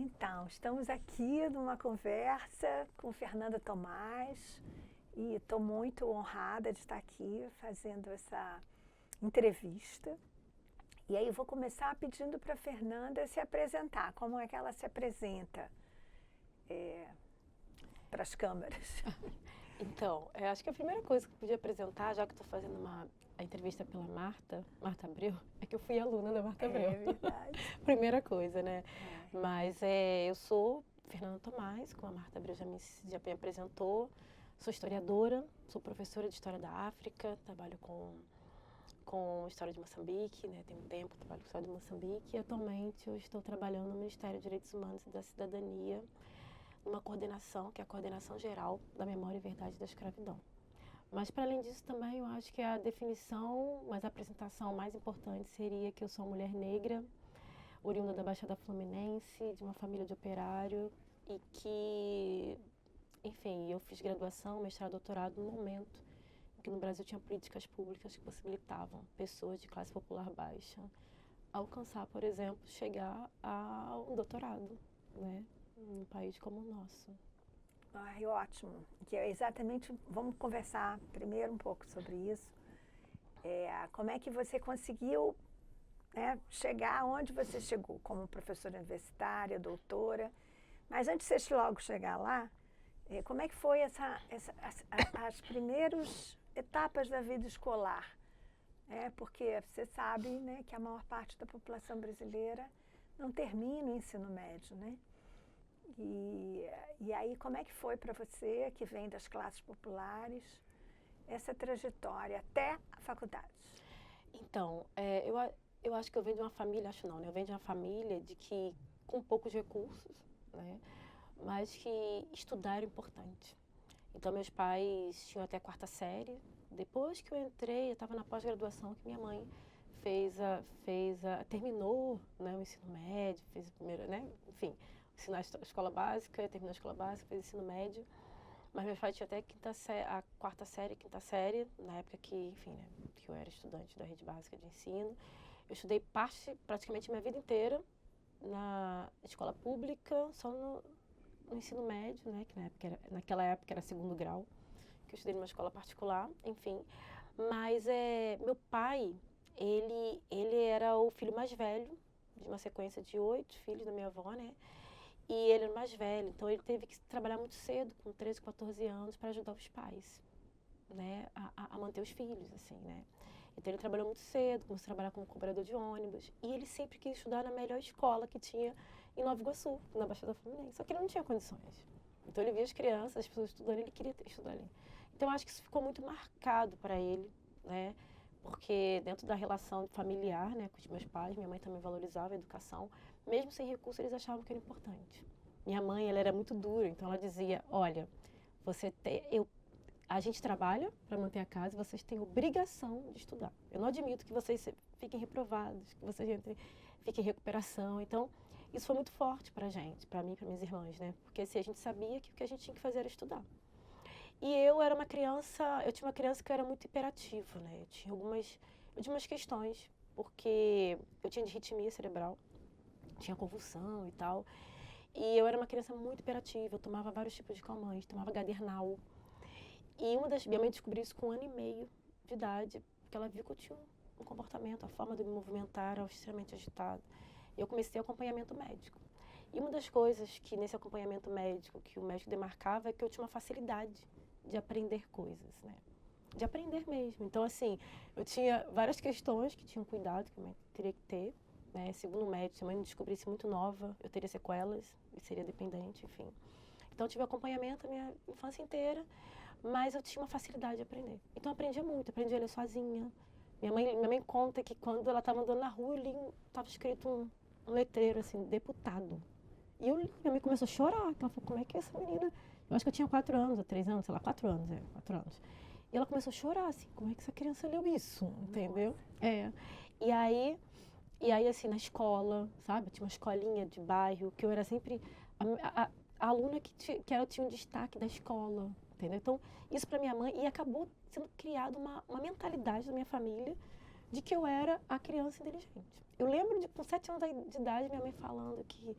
Então, estamos aqui numa conversa com Fernanda Tomás e estou muito honrada de estar aqui fazendo essa entrevista. E aí eu vou começar pedindo para a Fernanda se apresentar, como é que ela se apresenta para as câmeras. Então, eu acho que a primeira coisa que eu podia apresentar, já que estou fazendo a entrevista pela Marta Abreu, é que eu fui aluna da Marta Abreu. É verdade. Primeira coisa, né? Mas eu sou Fernanda Tomás, como a Marta Abreu já me apresentou. Sou historiadora, sou professora de História da África, trabalho com História de Moçambique, né? Tem um tempo que trabalho com História de Moçambique e atualmente eu estou trabalhando no Ministério dos Direitos Humanos e da Cidadania, numa coordenação, que é a Coordenação Geral da Memória e Verdade da Escravidão. Mas, para além disso, também eu acho que a definição, mas a apresentação mais importante seria que eu sou uma mulher negra, oriunda da Baixada Fluminense, de uma família de operário e que, enfim, eu fiz graduação, mestrado, doutorado no momento em que no Brasil tinha políticas públicas que possibilitavam pessoas de classe popular baixa alcançar, por exemplo, chegar ao doutorado, né? Num país como o nosso. Ai, ótimo. Que é exatamente, vamos conversar primeiro um pouco sobre isso. Como é que você conseguiu, né, chegar onde você chegou, como professora universitária, doutora. Mas antes de você logo chegar lá, como é que foi as primeiras etapas da vida escolar? Porque você sabe, né, que a maior parte da população brasileira não termina o ensino médio, né? E aí, como é que foi para você, que vem das classes populares, essa trajetória até a faculdade? Então, eu acho que eu venho de uma família, acho não, né? Eu venho de uma família com poucos recursos, né? Mas que estudar era importante. Então, meus pais tinham até a quarta série. Depois que eu entrei, eu estava na pós-graduação, que minha mãe terminou, né, o ensino médio, fez a primeira, né? Enfim, ensinar a escola básica, terminou a escola básica, fez ensino médio. Mas meus pais tinham até a quarta série, quinta série, na época que, enfim, né, que eu era estudante da rede básica de ensino. Eu estudei praticamente minha vida inteira na escola pública, só no ensino médio, né, que naquela época era segundo grau, que eu estudei numa escola particular, enfim. Mas meu pai, ele era o filho mais velho de uma sequência de 8 filhos da minha avó, né? E ele era mais velho, então ele teve que trabalhar muito cedo, com 13, 14 anos, para ajudar os pais, né, a manter os filhos, assim, né. Então ele trabalhou muito cedo, começou a trabalhar como cobrador de ônibus, e ele sempre quis estudar na melhor escola que tinha em Nova Iguaçu, na Baixada Fluminense, só que ele não tinha condições. Então ele via as crianças, as pessoas estudando, ele queria estudar ali. Então eu acho que isso ficou muito marcado para ele, né, porque dentro da relação familiar, né, com os meus pais, minha mãe também valorizava a educação, mesmo sem recurso eles achavam que era importante. Minha mãe, ela era muito dura, então ela dizia, olha, a gente trabalha para manter a casa e vocês têm obrigação de estudar. Eu não admito que vocês fiquem reprovados, que vocês fiquem em recuperação. Então, isso foi muito forte para a gente, para mim e para minhas irmãs, né? Porque assim, a gente sabia que o que a gente tinha que fazer era estudar. E eu tinha uma criança que era muito hiperativa, né? Eu tinha umas questões, porque eu tinha disritmia cerebral, tinha convulsão e tal. E eu era uma criança muito hiperativa, eu tomava vários tipos de calmantes, tomava Gadernal. E minha mãe descobriu isso com 1 ano e meio de idade, porque ela viu que eu tinha um comportamento, a forma de me movimentar era extremamente agitada. E eu comecei o acompanhamento médico. E uma das coisas que nesse acompanhamento médico, que o médico demarcava, é que eu tinha uma facilidade de aprender coisas, né? De aprender mesmo. Então, assim, eu tinha várias questões que tinham cuidado, que a mãe teria que ter, né? Segundo o médico, se a mãe me descobrisse muito nova, eu teria sequelas e seria dependente, enfim. Então, eu tive acompanhamento a minha infância inteira, mas eu tinha uma facilidade de aprender. Então, eu aprendia muito, aprendi a ler sozinha. Minha mãe conta que quando ela estava andando na rua, estava escrito um letreiro, assim, deputado. E minha mãe começou a chorar, ela falou, como é que é essa menina? Eu acho que eu tinha 4 anos, ou 3 anos, sei lá, 4 anos, 4 anos. E ela começou a chorar, assim, como é que essa criança leu isso, entendeu? E aí, assim, na escola, sabe? Tinha uma escolinha de bairro, que eu era sempre a aluna que ela tinha um destaque da escola, entendeu? Então, isso para minha mãe, e acabou sendo criada uma mentalidade da minha família de que eu era a criança inteligente. Eu lembro com 7 anos de idade, minha mãe falando que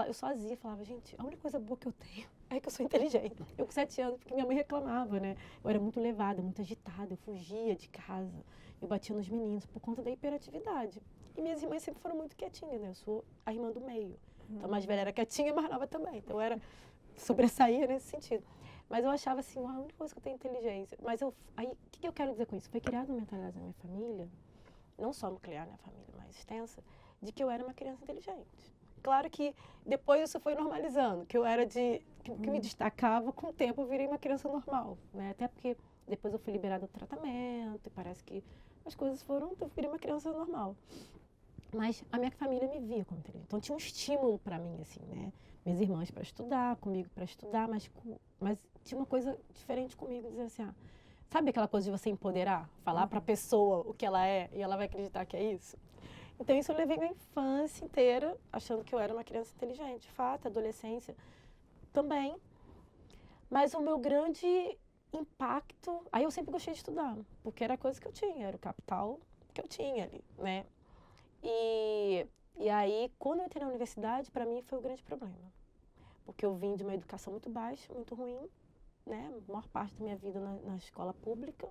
eu sozinha falava, gente, a única coisa boa que eu tenho é que eu sou inteligente. Eu com 7 anos, porque minha mãe reclamava, né? Eu era muito levada, muito agitada, eu fugia de casa, eu batia nos meninos por conta da hiperatividade. E minhas irmãs sempre foram muito quietinhas, né? Eu sou a irmã do meio. Então, a mais velha era quietinha e a mais nova também. Então, eu era sobressaía nesse sentido. Mas eu achava assim, a única coisa que eu tenho é inteligência. Mas aí, o que eu quero dizer com isso? Foi criada uma mentalidade na minha família, não só nuclear, né, a família mais extensa, de que eu era uma criança inteligente. Claro que depois isso foi normalizando, que eu era que me destacava, com o tempo eu virei uma criança normal, né? Até porque depois eu fui liberada do tratamento e parece que as coisas foram, eu virei uma criança normal. Mas a minha família me via como inteligente. Então tinha um estímulo para mim, assim, né? Minhas irmãs para estudar, comigo para estudar, mas tinha uma coisa diferente comigo, dizer assim, sabe aquela coisa de você empoderar? Falar para a pessoa o que ela é e ela vai acreditar que é isso? Então isso eu levei minha infância inteira achando que eu era uma criança inteligente. De fato, adolescência também. Mas o meu grande impacto... Aí eu sempre gostei de estudar, porque era a coisa que eu tinha, era o capital que eu tinha ali, né? E aí, quando eu entrei na universidade, para mim foi o grande problema. Porque eu vim de uma educação muito baixa, muito ruim, né? A maior parte da minha vida na escola pública.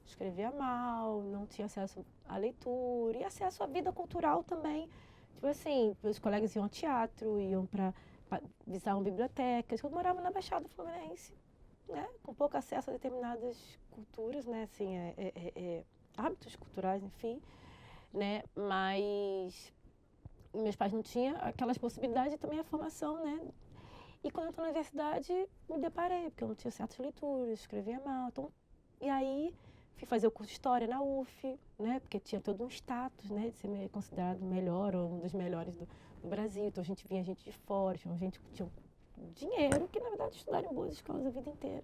Escrevia mal, não tinha acesso à leitura e acesso à vida cultural também. Tipo assim, meus colegas iam ao teatro, iam para visitavam bibliotecas. Eu morava na Baixada Fluminense, né? Com pouco acesso a determinadas culturas, né? Assim, hábitos culturais, enfim. Né? Mas meus pais não tinham aquelas possibilidades e também a formação, né? E quando eu estou na universidade, me deparei, porque eu não tinha certas leituras, escrevia mal. Então, e aí, fui fazer o curso de História na UF, né? Porque tinha todo um status, né? De ser considerado melhor ou um dos melhores do Brasil. Então, vinha gente de fora, tinha gente que tinha dinheiro, que na verdade estudaram em boas escolas a vida inteira.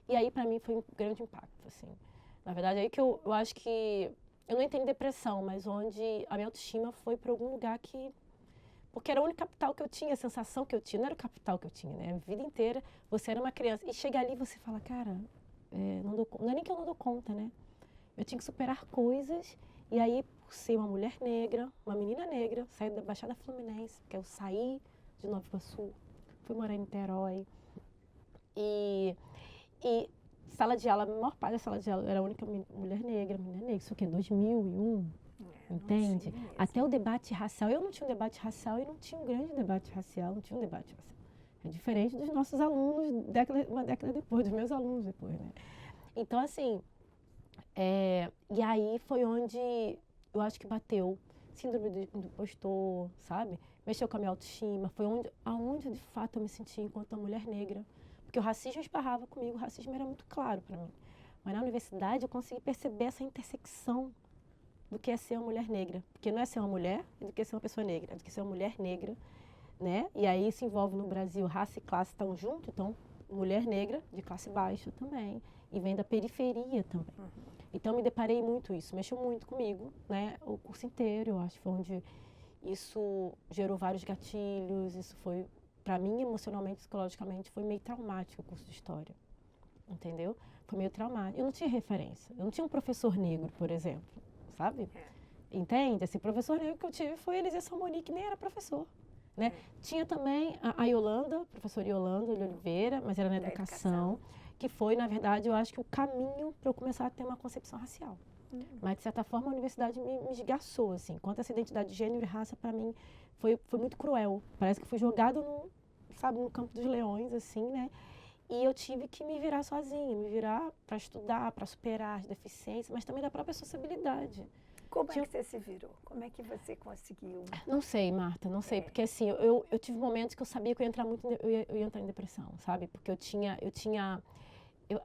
E aí, para mim, foi um grande impacto, assim. Na verdade, aí que eu acho que... Eu não entrei em depressão, mas onde a minha autoestima foi para algum lugar que... Porque era o único capital que eu tinha, a sensação que eu tinha. Não era o capital que eu tinha, né? A vida inteira você era uma criança. E chega ali e você fala, cara, não é nem que eu não dou conta, né? Eu tinha que superar coisas. E aí, por ser uma mulher negra, uma menina negra, saí da Baixada Fluminense, porque eu saí de Nova Iguaçu, fui morar em Niterói. E sala de aula, a maior parte da sala de aula era a única mulher negra, menina negra. Isso aqui é 2001, entende? Até o debate racial. Eu não tinha um debate racial e não tinha um grande debate racial, não tinha um debate racial. É diferente dos nossos alunos, uma década depois, dos meus alunos depois, né? Então, assim, e aí foi onde eu acho que bateu. Síndrome do impostor, sabe? Mexeu com a minha autoestima. Foi aonde de fato eu me senti enquanto uma mulher negra. Porque o racismo esbarrava comigo, o racismo era muito claro para mim. Mas na universidade eu consegui perceber essa intersecção do que é ser uma mulher negra. Porque não é ser uma mulher e do que é ser uma pessoa negra, é do que ser uma mulher negra, né? E aí isso envolve no Brasil raça e classe estão junto, então mulher negra de classe baixa também. E vem da periferia também. Então eu me deparei muito isso, mexeu muito comigo, né? O curso inteiro, eu acho que foi onde isso gerou vários gatilhos, isso foi... Para mim, emocionalmente, psicologicamente, foi meio traumático o curso de História, entendeu? Foi meio traumático. Eu não tinha referência. Eu não tinha um professor negro, por exemplo, sabe? Entende? Esse professor negro que eu tive foi Eliseu Salmoni, que nem era professor, né? Tinha também a Yolanda, professora Yolanda de Oliveira, mas era na educação, que foi, na verdade, eu acho que o caminho para eu começar a ter uma concepção racial. Mas, de certa forma, a universidade me esgaçou, assim. Quanto a essa identidade de gênero e raça, para mim, foi muito cruel. Parece que fui jogada no campo dos leões, assim, né? E eu tive que me virar sozinha, me virar para estudar, para superar as deficiências, mas também da própria sociabilidade. Como é que você se virou? Como é que você conseguiu? Não sei, Marta, não sei. Porque, assim, eu tive momentos que eu sabia que eu ia entrar eu ia entrar em depressão, sabe? Porque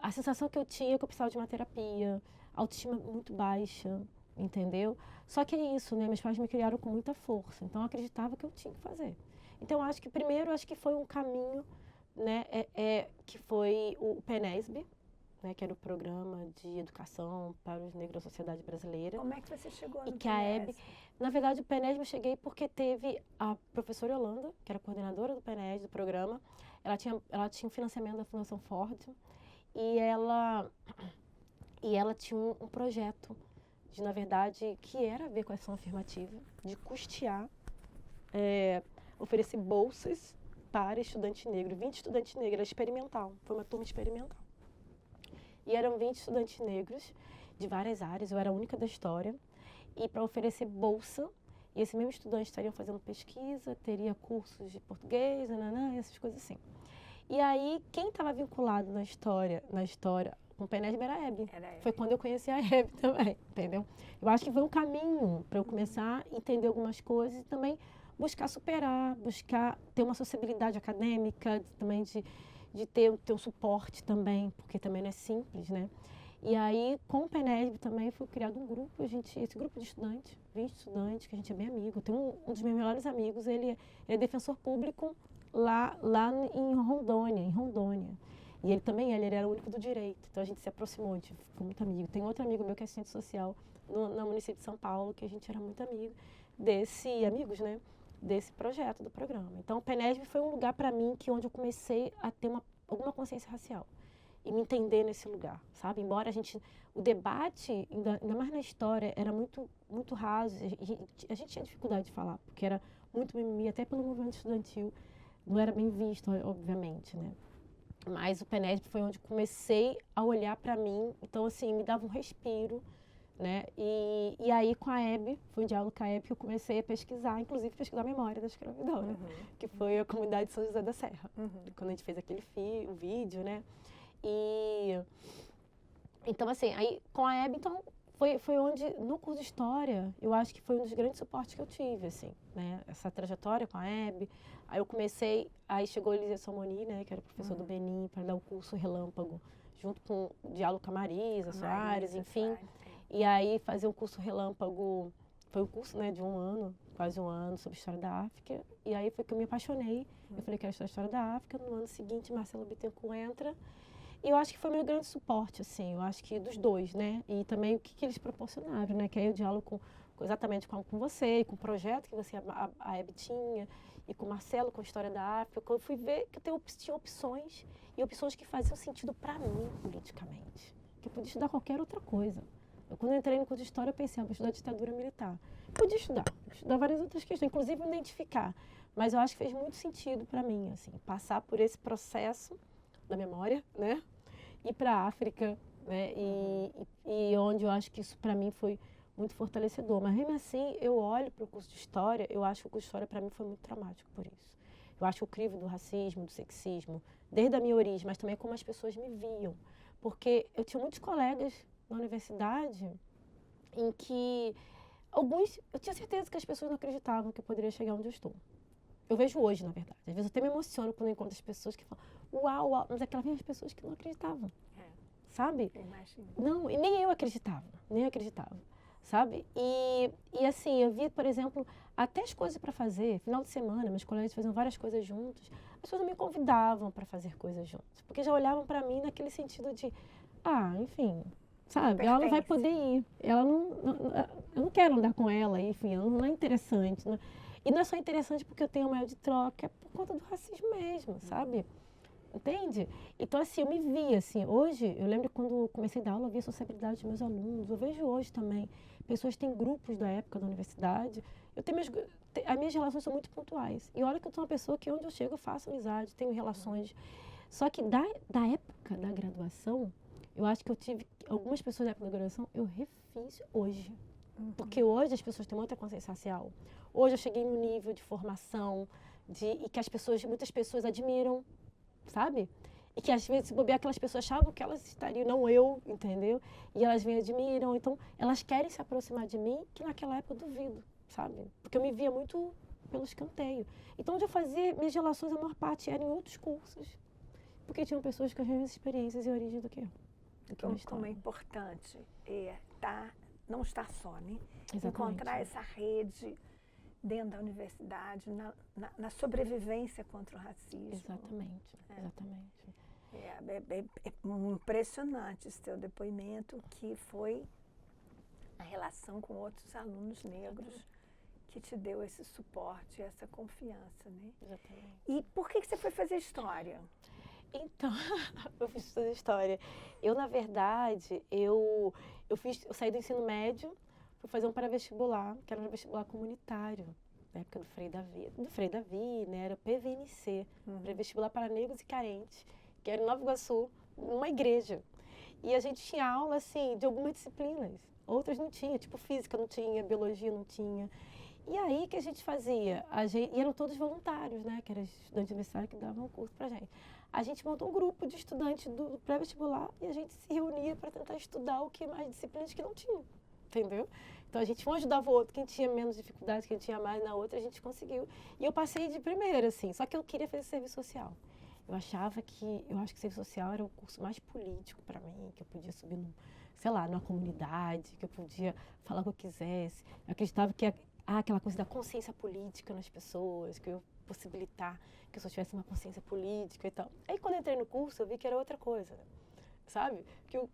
a sensação que eu tinha é que eu precisava de uma terapia, autoestima muito baixa, entendeu? Só que é isso, né? Meus pais me criaram com muita força, então eu acreditava que eu tinha que fazer. Então, acho que primeiro, foi um caminho, né? Que foi o PENESB, né? Que era o Programa de Educação para os Negros da Sociedade Brasileira. Como é que você chegou no PENESB? E que a EB... Na verdade, o PENESB eu cheguei porque teve a professora Yolanda, que era coordenadora do PENESB, do programa. Ela tinha um financiamento da Fundação Ford e ela tinha um projeto na verdade, que era a ver com a ação afirmativa, de custear oferecer bolsas para estudantes negros, 20 estudantes negros, era experimental, foi uma turma experimental. E eram 20 estudantes negros de várias áreas, eu era a única da história, e para oferecer bolsa, e esse mesmo estudante estaria fazendo pesquisa, teria cursos de português, essas coisas assim. E aí, quem estava vinculado na história com o PENESB era a Hebe. Foi quando eu conheci a Hebe também, entendeu? Eu acho que foi um caminho para eu começar a entender algumas coisas e também buscar superar, buscar ter uma sociabilidade acadêmica, também de ter um suporte também, porque também não é simples, né? E aí, com o PENESB também foi criado um grupo, esse grupo de estudantes, 20 estudantes, que a gente é bem amigo. Tem um dos meus melhores amigos, ele é defensor público lá em Rondônia. E ele era o único do direito, então a gente se aproximou, a gente ficou muito amigo. Tem outro amigo meu que é assistente social no município de São Paulo, que a gente era muito amigo desse projeto, do programa. Então, o PENESB foi um lugar para mim onde eu comecei a ter alguma consciência racial e me entender nesse lugar, sabe? Embora o debate, ainda mais na história, era muito, muito raso, a gente tinha dificuldade de falar, porque era muito mimimi, até pelo movimento estudantil, não era bem visto, obviamente, né? Mas o PENESB foi onde comecei a olhar para mim, então, assim, me dava um respiro, né? E aí, com a Hebe, foi um diálogo com a Hebe que eu comecei a pesquisar, inclusive pesquisar a memória da escravidão, né? Que foi a comunidade de São José da Serra, quando a gente fez o vídeo, né? Então, assim, aí com a Hebe, então, foi onde, no curso de História, eu acho que foi um dos grandes suportes que eu tive, assim, né? Essa trajetória com a Hebe. Aí eu comecei, aí chegou a Elisa Somoni, né? Que era professor do Benin, para dar o curso Relâmpago, junto com o diálogo com a Marisa Soares, enfim. E aí fazer um curso Relâmpago, foi um curso, né, de quase um ano, sobre História da África. E aí foi que eu me apaixonei. Eu falei que era História da África. No ano seguinte, Marcelo Bittencourt entra. E eu acho que foi meu grande suporte, assim, eu acho que dos dois, né? E também o que eles proporcionaram, né? Que aí eu diálogo exatamente com você, com o projeto que a Hebe tinha, e com o Marcelo, com a História da África. Eu fui ver que eu tinha opções, e opções que faziam sentido para mim, politicamente. Que eu podia estudar qualquer outra coisa. Quando eu entrei no curso de História, eu pensei, vou estudar ditadura militar. Podia estudar várias outras questões, inclusive identificar. Mas eu acho que fez muito sentido para mim, assim, passar por esse processo da memória, né? Ir para a África, né? E onde eu acho que isso para mim foi muito fortalecedor. Mas mesmo assim, eu olho para o curso de História, eu acho que o curso de História para mim foi muito traumático por isso. Eu acho o crivo do racismo, do sexismo, desde a minha origem, mas também como as pessoas me viam. Porque eu tinha muitos colegas na universidade em que eu tinha certeza que as pessoas não acreditavam que eu poderia chegar onde eu estou. Eu vejo hoje, na verdade. Às vezes eu até me emociono quando eu encontro as pessoas que falam, uau, mas aquelas mesmas pessoas que não acreditavam, sabe? Não, e nem eu acreditava, sabe? E assim, eu vi, por exemplo, até as coisas para fazer, final de semana, meus colegas faziam várias coisas juntos, as pessoas não me convidavam para fazer coisas juntos, porque já olhavam para mim naquele sentido de, enfim, sabe? Ela não vai poder ir, eu não quero andar com ela, enfim, não é interessante, né? E não é só interessante porque eu tenho um meio de troca, é por conta do racismo mesmo, sabe? Entende? Então, assim, eu me via, assim, hoje, eu lembro quando comecei a dar aula, eu via a sociabilidade dos meus alunos, eu vejo hoje também, pessoas têm grupos da época da universidade, as minhas relações são muito pontuais, e olha que eu sou uma pessoa que onde eu chego eu faço amizade, tenho relações, só que da época da graduação, eu acho que eu tive, algumas pessoas da época da graduação, eu refiz hoje, porque hoje as pessoas têm muita consciência racial, hoje eu cheguei no nível de formação, e que muitas pessoas admiram, sabe? E que às vezes, se bobear, aquelas pessoas achavam que elas estariam, não eu, entendeu? E elas me admiram, então elas querem se aproximar de mim, que naquela época eu duvido, sabe? Porque eu me via muito pelo escanteio. Então, onde eu fazia, minhas relações, a maior parte eram em outros cursos, porque tinham pessoas com as mesmas experiências e origem do que eu. Como é importante não estar só, né? Exatamente. Encontrar essa rede dentro da universidade, na sobrevivência contra o racismo. Exatamente. É impressionante esse teu depoimento, que foi a relação com outros alunos negros que te deu esse suporte, essa confiança, né? Exatamente. E por que você foi fazer História? Então, eu fiz fazer História. Eu, na verdade, eu saí do ensino médio, fui fazer um pré-vestibular, que era um vestibular comunitário, na época do Frei Davi, né? Era PVNC, Pré-Vestibular para Negros e Carentes, que era em Nova Iguaçu, numa igreja. E a gente tinha aula, assim, de algumas disciplinas. Outras não tinha, tipo física não tinha, biologia não tinha. E aí, que a gente fazia? E eram todos voluntários, né? Que eram estudantes universitários que davam um curso pra gente. A gente montou um grupo de estudantes do pré-vestibular e a gente se reunia para tentar estudar o que mais disciplinas que não tinham, entendeu? Então, a gente um ajudava o outro, quem tinha menos dificuldade, quem tinha mais na outra, a gente conseguiu. E eu passei de primeira, assim, só que eu queria fazer serviço social. Eu acho que serviço social era o curso mais político para mim, que eu podia subir, sei lá, numa comunidade, que eu podia falar o que eu quisesse. Eu acreditava que aquela coisa da consciência política nas pessoas, que eu possibilitar que eu só tivesse uma consciência política e tal. Aí, quando eu entrei no curso, eu vi que era outra coisa, né? Sabe?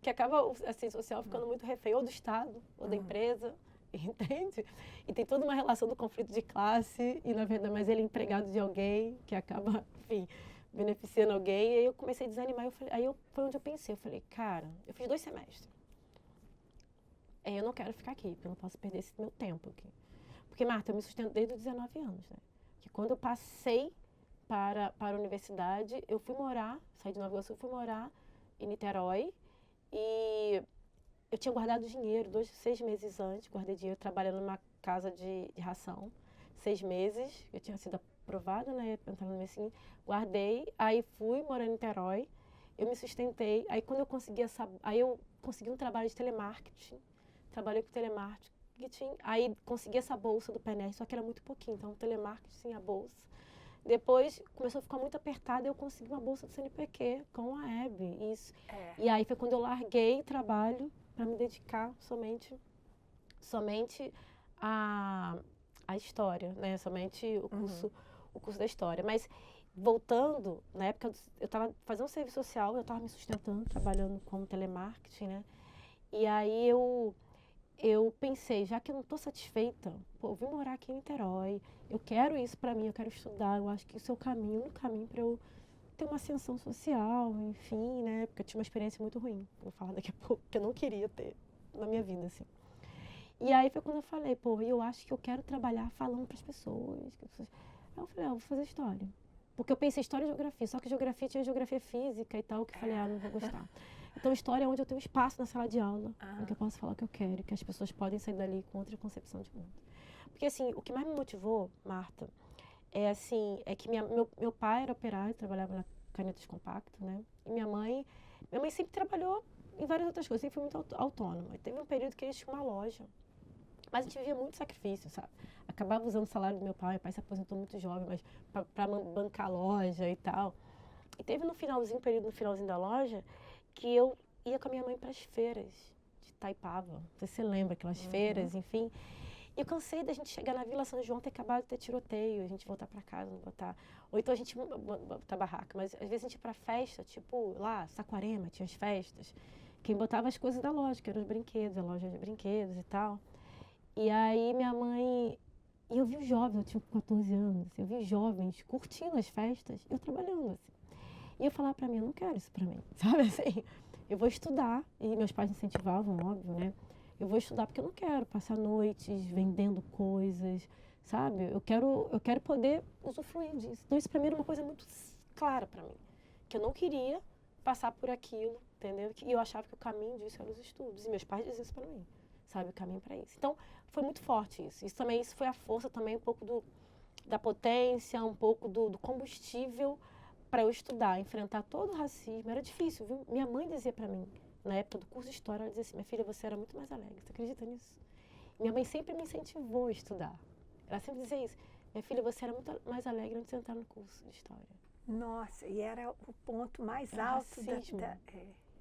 Que acaba a ciência social ficando muito refém ou do Estado, ou da empresa, entende? E tem toda uma relação do conflito de classe, e na verdade, mas ele é empregado de alguém, que acaba, enfim, beneficiando alguém. E aí eu comecei a desanimar, foi onde eu pensei, eu falei, cara, eu fiz 2 semestres. Eu não quero ficar aqui, porque eu não posso perder esse meu tempo aqui. Porque, Marta, eu me sustento desde os 19 anos, né? Que quando eu passei para a universidade, eu fui morar, saí de Nova Iguaçu, fui morar em Niterói, e eu tinha guardado dinheiro 6 meses antes, guardei dinheiro trabalhando numa casa de ração, 6 meses, eu tinha sido aprovada, né, entrar no mês seguinte, guardei, aí fui morar em Niterói, eu me sustentei, aí quando eu consegui eu consegui um trabalho de telemarketing, trabalhei com telemarketing, aí consegui essa bolsa do PNR, só que era muito pouquinho, então telemarketing, a bolsa. Depois começou a ficar muito apertada e eu consegui uma bolsa do CNPq com a Hebe, isso. E aí foi quando eu larguei o trabalho para me dedicar somente à história, né? Somente o curso da história. Mas voltando, na época eu estava fazendo serviço social, eu estava me sustentando, trabalhando como telemarketing, né? E aí eu pensei, já que eu não estou satisfeita, eu vim morar aqui em Niterói, eu quero isso para mim, eu quero estudar, eu acho que isso é o único caminho para eu ter uma ascensão social, enfim, né? Porque eu tinha uma experiência muito ruim, vou falar daqui a pouco, que eu não queria ter na minha vida, assim. E aí foi quando eu falei, eu acho que eu quero trabalhar falando para as pessoas. Aí eu falei, eu vou fazer história. Porque eu pensei história e geografia, só que geografia tinha geografia física e tal, que eu falei, não vou gostar. Então, história é onde eu tenho espaço na sala de aula, em que eu posso falar o que eu quero, que as pessoas podem sair dali com outra concepção de mundo. Porque, assim, o que mais me motivou, Marta, é que meu pai era operário, trabalhava na Canetas Compacto, né? E minha mãe sempre trabalhou em várias outras coisas, sempre foi muito autônoma. E teve um período que eles tinham uma loja, mas a gente vivia muito sacrifício, sabe? Acabava usando o salário do meu pai se aposentou muito jovem, mas para bancar a loja e tal. E teve período no finalzinho da loja, que eu ia com a minha mãe para as feiras de Itaipava. Não sei se você lembra, aquelas feiras, enfim. E eu cansei da gente chegar na Vila São João, ter acabado de ter tiroteio, a gente voltar para casa, não botar... Ou então a gente botar barraca, mas às vezes a gente ia para festa, tipo lá, Saquarema, tinha as festas. Quem botava as coisas da loja, que eram os brinquedos, a loja de brinquedos e tal. E aí minha mãe... E eu vi os jovens, eu tinha 14 anos, eu vi jovens curtindo as festas, eu trabalhando, assim. E eu falava para mim, eu não quero isso para mim, sabe assim? Eu vou estudar, e meus pais incentivavam, óbvio, né? Eu vou estudar porque eu não quero passar noites vendendo coisas, sabe? Eu quero poder usufruir disso. Então isso para mim era uma coisa muito clara para mim, que eu não queria passar por aquilo, entendeu? E eu achava que o caminho disso eram os estudos, e meus pais diziam isso para mim, sabe? O caminho para isso. Então foi muito forte isso. Isso foi a força também, um pouco da potência, um pouco do combustível para eu estudar, enfrentar todo o racismo. Era difícil, viu? Minha mãe dizia para mim, na época do curso de História, ela dizia assim, minha filha, você era muito mais alegre, você acredita nisso? Minha mãe sempre me incentivou a estudar. Ela sempre dizia isso, minha filha, você era muito mais alegre antes de entrar no curso de História. Nossa, e era o ponto mais alto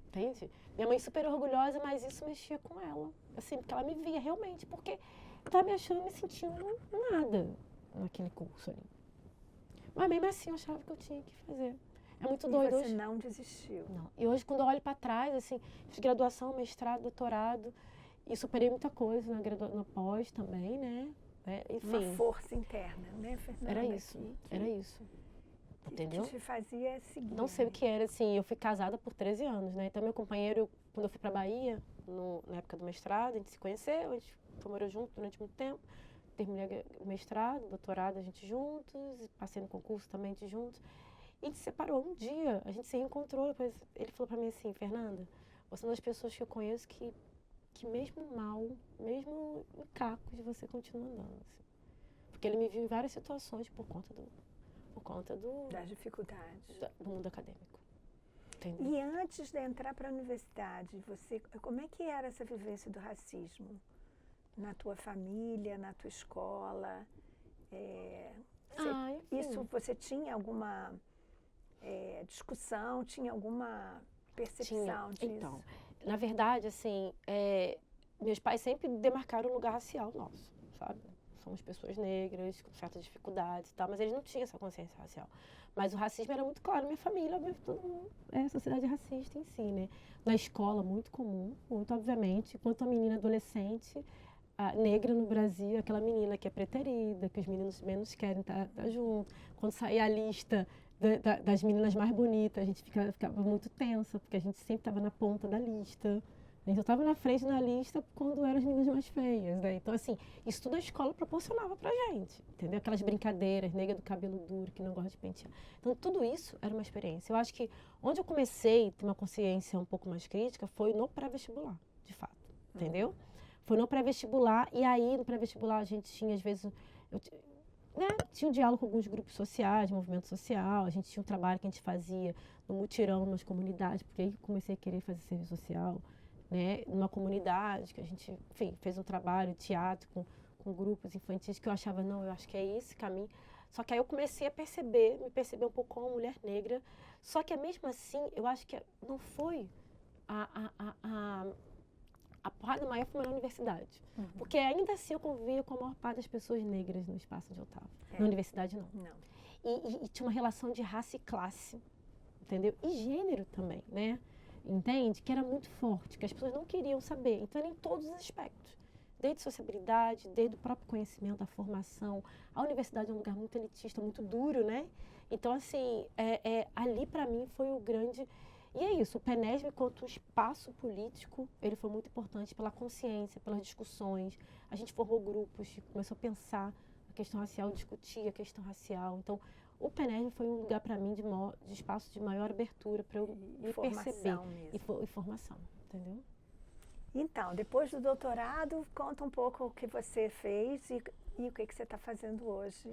Entende? Minha mãe super orgulhosa, mas isso mexia com ela. Assim, porque ela me via realmente, porque eu estava me achando, me sentindo nada naquele curso ali. Mas mesmo assim eu achava que eu tinha que fazer. É muito doido hoje. E você não desistiu? Não. E hoje, quando eu olho para trás, assim, fiz graduação, mestrado, doutorado, e superei muita coisa na pós também, né? Enfim. Uma força interna, né, Fernanda? Era isso, era isso. Entendeu? Que te fazia seguir. Não sei o que era, assim, eu fui casada por 13 anos, né? Então, meu companheiro, quando eu fui para Bahia, na época do mestrado, a gente se conheceu, a gente morou junto durante muito tempo. terminei o mestrado, o doutorado, a gente juntos, passei no concurso também, a gente juntos. E a gente se separou um dia, a gente se reencontrou, depois ele falou pra mim assim, Fernanda, você é uma das pessoas que eu conheço que mesmo mal, mesmo em cacos, você continua andando, assim. Porque ele me viu em várias situações por conta Das dificuldades. do mundo acadêmico. Entendeu? E antes de entrar para a universidade, como é que era essa vivência do racismo? Na tua família, na tua escola? Enfim. Você tinha alguma discussão, tinha alguma percepção disso? Então, na verdade, assim, meus pais sempre demarcaram um lugar racial nosso, sabe? Somos pessoas negras, com certas dificuldades e tal, mas eles não tinham essa consciência racial. Mas o racismo era muito claro, minha família, todo mundo é sociedade racista em si, né? Na escola, muito comum, muito obviamente, enquanto a menina adolescente, negra no Brasil, aquela menina que é preterida, que os meninos menos querem estar junto. Quando saía a lista das meninas mais bonitas, a gente ficava muito tensa, porque a gente sempre estava na ponta da lista. A gente estava na frente da lista quando eram as meninas mais feias, né? Então, assim, isso tudo a escola proporcionava pra gente, entendeu? Aquelas brincadeiras, nega do cabelo duro, que não gosta de pentear. Então, tudo isso era uma experiência. Eu acho que onde eu comecei a ter uma consciência um pouco mais crítica foi no pré-vestibular, de fato, entendeu? Foi no pré-vestibular, e aí no pré-vestibular a gente tinha, às vezes, tinha um diálogo com alguns grupos sociais, movimento social, a gente tinha um trabalho que a gente fazia no mutirão, nas comunidades, porque aí eu comecei a querer fazer serviço social, né, numa comunidade que a gente, enfim, fez um trabalho, teatro com grupos infantis que eu achava, não, eu acho que é esse caminho. Só que aí eu comecei a me perceber um pouco como uma mulher negra, só que mesmo assim, eu acho que não foi a porrada maior foi na universidade. Porque ainda assim eu convivia com a maior parte das pessoas negras no espaço onde eu estava. Na universidade, não. E tinha uma relação de raça e classe, entendeu? E gênero também, né? Entende? Que era muito forte, que as pessoas não queriam saber. Então, era em todos os aspectos. Desde sociabilidade, desde o próprio conhecimento, a formação. A universidade é um lugar muito elitista, muito duro, né? Então, assim, ali para mim foi o grande... E é isso, o PENESB, enquanto espaço político, ele foi muito importante pela consciência, pelas discussões. A gente formou grupos, começou a pensar a questão racial, discutir a questão racial. Então, o PENESB foi um lugar para mim de espaço de maior abertura para eu me perceber. E formação, entendeu? Então, depois do doutorado, conta um pouco o que você fez e o que você está fazendo hoje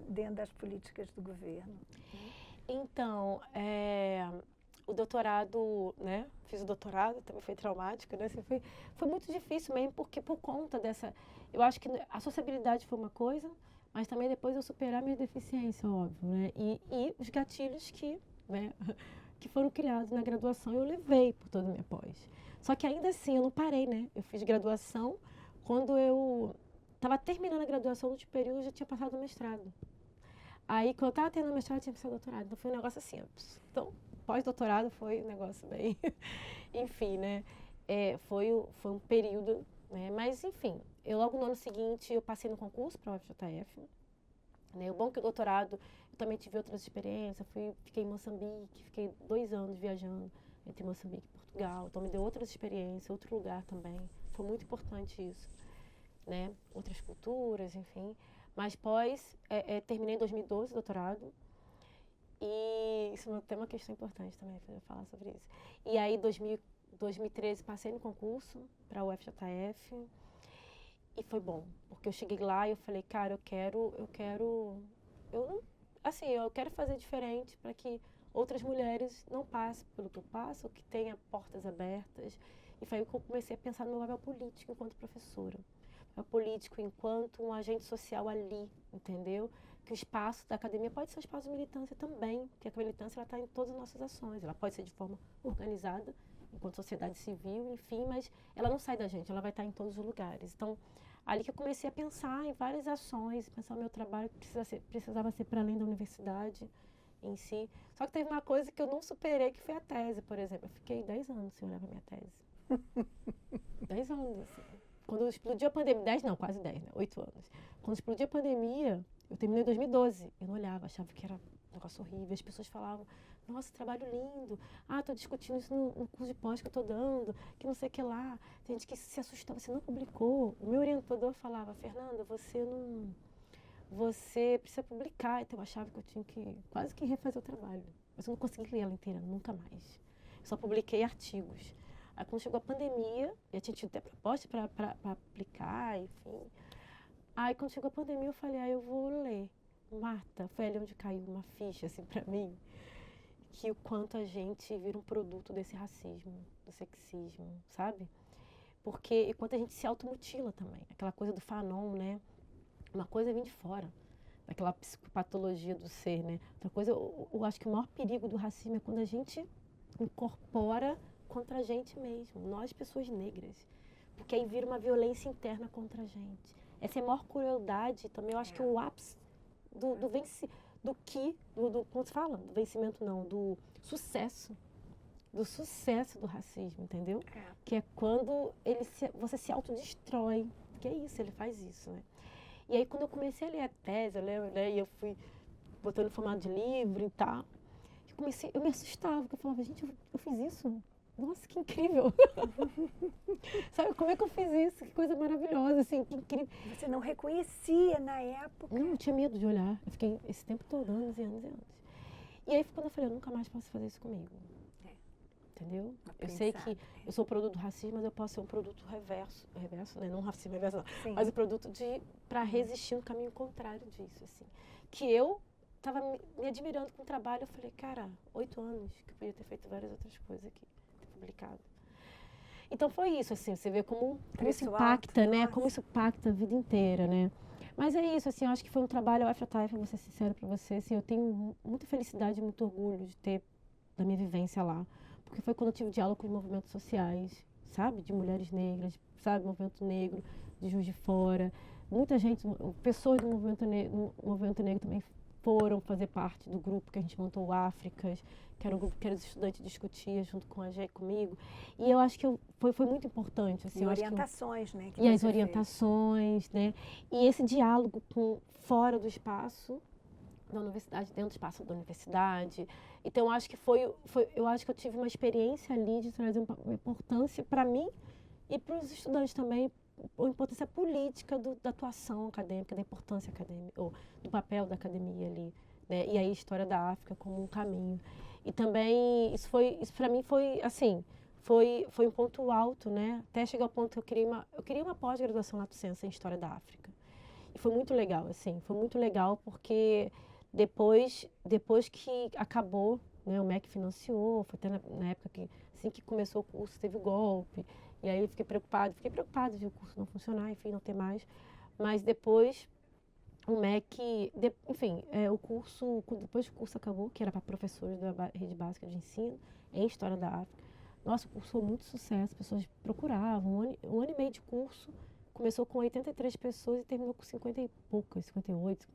dentro das políticas do governo. Então, o doutorado, né? Fiz o doutorado, também foi traumático, né? Assim, foi muito difícil mesmo, porque por conta dessa... Eu acho que a sociabilidade foi uma coisa, mas também depois eu superar minha deficiência, óbvio, né? E os gatilhos que foram criados na graduação eu levei por toda a minha pós. Só que ainda assim eu não parei, né? Eu fiz graduação, quando eu estava terminando a graduação, no último período eu já tinha passado o mestrado. Aí, quando eu estava terminando o mestrado, eu tinha passado o doutorado. Então, foi um negócio assim. Então, pós-doutorado foi um negócio bem... enfim, né? Foi um período, né? Mas, enfim, logo no ano seguinte, eu passei no concurso para a UFJF. Né? O bom é que o doutorado, eu também tive outras experiências. Fiquei em Moçambique, fiquei 2 anos viajando entre Moçambique e Portugal. Então, me deu outras experiências, outro lugar também. Foi muito importante isso, né? Outras culturas, enfim. Mas terminei em 2012 o doutorado. E isso é até uma questão importante também, para falar sobre isso. E aí, 2013, passei no concurso para a UFJF. E foi bom, porque eu cheguei lá e eu falei, cara, eu quero fazer diferente para que outras mulheres não passem pelo que eu passo, que tenha portas abertas. E foi aí que eu comecei a pensar no meu papel político enquanto professora. Papel político enquanto um agente social ali, entendeu? Que o espaço da academia pode ser um espaço de militância também, porque a militância está em todas as nossas ações. Ela pode ser de forma organizada, enquanto sociedade civil, enfim, mas ela não sai da gente, ela vai estar em todos os lugares. Então, ali que eu comecei a pensar em várias ações, pensar o meu trabalho que precisava ser para além da universidade em si. Só que teve uma coisa que eu não superei, que foi a tese, por exemplo. Eu fiquei 10 anos sem olhar para minha tese. 10 anos, assim. Quando explodiu a pandemia, 10 não, quase 10, né? 8 anos. Quando explodiu a pandemia, eu terminei em 2012. Eu não olhava, achava que era um negócio horrível. As pessoas falavam, nossa, trabalho lindo, estou discutindo isso no curso de pós que eu estou dando, que não sei o que lá. Tem gente que se assustava, você não publicou. O meu orientador falava, Fernanda, você precisa publicar. Então eu achava que eu tinha que quase que refazer o trabalho. Mas eu não consegui ler ela inteira, nunca mais. Eu só publiquei artigos. Aí quando chegou a pandemia, já tinha tido até proposta para aplicar, enfim. Aí quando chegou a pandemia eu falei, eu vou ler. Marta, foi ali onde caiu uma ficha assim para mim, que o quanto a gente vira um produto desse racismo, do sexismo, sabe? Porque e quanto a gente se automutila também, aquela coisa do Fanon, né? Uma coisa vem de fora, daquela psicopatologia do ser, né? Outra coisa, eu acho que o maior perigo do racismo é quando a gente incorpora contra a gente mesmo, nós pessoas negras, porque aí vira uma violência interna contra a gente. Essa é a maior crueldade também, eu acho que o ápice como se fala? Do vencimento não, do sucesso do racismo, entendeu? Que é quando você se autodestrói, que é isso, ele faz isso, né? E aí quando eu comecei a ler a tese, eu lembro, né, e eu fui botando em formato de livro e tal, eu me assustava, porque eu falava, gente, eu fiz isso? Nossa, que incrível! Sabe, como é que eu fiz isso? Que coisa maravilhosa, assim, que incrível. Você não reconhecia na época? Não, eu tinha medo de olhar. Eu fiquei esse tempo todo, anos e anos e anos. E aí, quando eu falei, eu nunca mais posso fazer isso comigo. Entendeu? Eu sei que eu sou produto do racismo, mas eu posso ser um produto reverso, né? Não racismo reverso, não. Sim. Mas o produto para resistir no caminho contrário disso, assim. Que eu estava me admirando com o trabalho, eu falei, cara, 8 anos, que eu podia ter feito várias outras coisas aqui, ter publicado. Então foi isso, assim, você vê como isso impacta, né? Como isso impacta a vida inteira, né? Mas é isso, assim, eu acho que foi um trabalho, a FJF, vou ser sincera para você, assim, eu tenho muita felicidade e muito orgulho de ter, da minha vivência lá. Porque foi quando eu tive diálogo com os movimentos sociais, sabe? De mulheres negras, sabe? Movimento negro, de Juiz de Fora. Muita gente, pessoas do movimento negro também foram fazer parte do grupo que a gente montou, o Áfricas, que era um grupo que os estudantes discutiam junto com comigo. E eu acho que foi muito importante. Assim, e orientações, né? E as orientações, né? E esse diálogo fora do espaço da universidade, dentro do espaço da universidade. Então, eu acho que eu acho que eu tive uma experiência ali de trazer uma importância para mim e para os estudantes também, a importância política da atuação acadêmica, da importância acadêmica, ou do papel da academia ali, né? E aí a história da África como um caminho. E também, isso para mim foi, assim, foi um ponto alto, né? Até chegar ao ponto que eu queria uma pós-graduação lato sensu em História da África. E foi muito legal, assim, foi muito legal porque depois que acabou, né, o MEC financiou, foi até na época que, assim que começou o curso, teve o golpe, e aí eu fiquei preocupada de o curso não funcionar, enfim, não ter mais. Mas depois, o MEC, enfim, o curso, depois que o curso acabou, que era para professores da rede básica de ensino, em História da África, nossa, o curso foi muito sucesso, as pessoas procuravam, um ano e meio de curso, começou com 83 pessoas e terminou com 50 e poucas, 58.